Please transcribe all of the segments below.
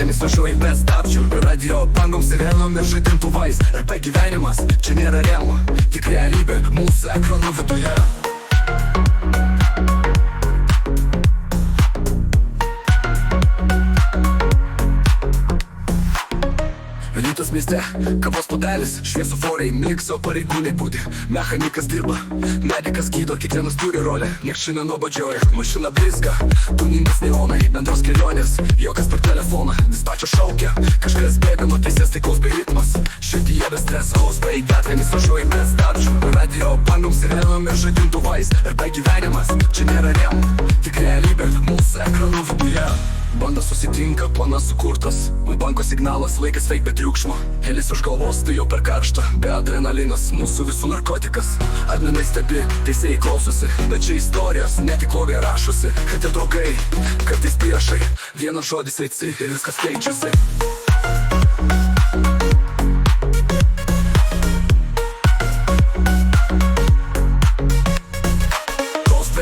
gatvėmis važiuoji be stabdžių. Radio bangom sirenom ir žadintuvais. RP gyvenimas čia nėra realu, tik realybė mūsų ekranų viduje. Rytas mieste, kavos puodelis, šviesoforiai mikso, pareigūnai budi. Mechanikas dirba, medikas gydo, kiekvienas turi rolę. Nieks šiandien nuobodžioja, mašina blizga, tuningas neonai, bendros kelionės, jokas per telefoną, dispačio šaukia. Kažkas bėga nuo teisės taikos bei ritmas, širdyje be streso, bei gatvėmis važiuoji be stabdžių. Radio bangom sirenom ir žadintuvais. RP gyvenimas čia nėra realu, tik realybė mūsų ekranų viduje. Banda susitinka, planas sukurtas, banko signalas, laikas veik be triukšmo. Helis už galvos, tai jau per karšta, be adrenalinas, mūsų visų narkotikas. Adminai stebi, teisėjai klausosi, bet čia istorijos, ne tik logai rašosi. Kad tie draugai, kartais priešai, vienas žodis veici ir viskas keičiasi.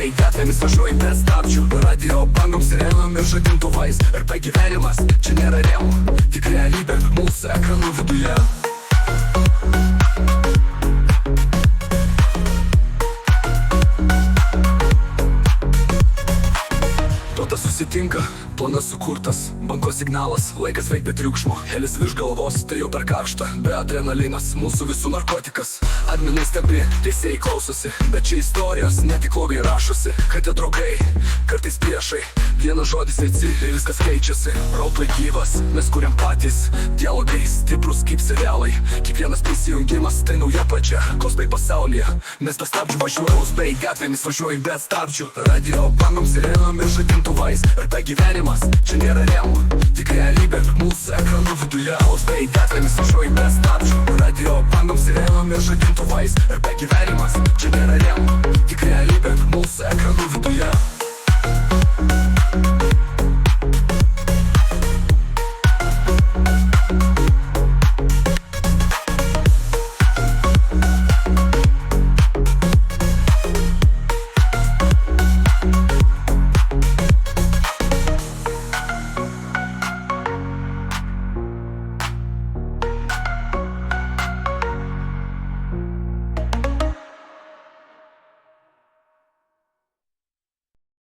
Gatvėmis važiuoji be stabdžių, radio bangom sirenom ir žadintuvais. RP gyvenimas čia nėra realu, tik realybė mūsų ekranų viduje. Tauta susitinka, planas sukurtas, banko signalas, laikas veik be triukšmo. Helis virš galvos, tai jau per karšta, be adrenalinas, mūsų visų narkotikas. Adminai stebi, teisėjai klausosi, bet čia istorijos, ne tik logai rašosi. Kad tie draugai, kartais priešai, vienas žodis veici ir viskas keičiasi. Roleplay gyvas, mes kuriam patys, dialogai stiprus kaip serialai. Kiekvienas prisijungimas, tai nauja pradžia, cosplay pasaulyje. Mes be stabdžių važiuoja, cosplay gatvėmis važiuoji be stabdžių. Radio bangom sirenom ir žadintuvais. RP gyvenimas čia nėra realu, tik realybė mūsų ekranų viduje. Cosplay gatvėmis važiuoji be stabdžių. Radio bangom sirenom ir žadintuvais. RP gyvenimas čia nėra realu, tik realybė mūsų ekranų viduje.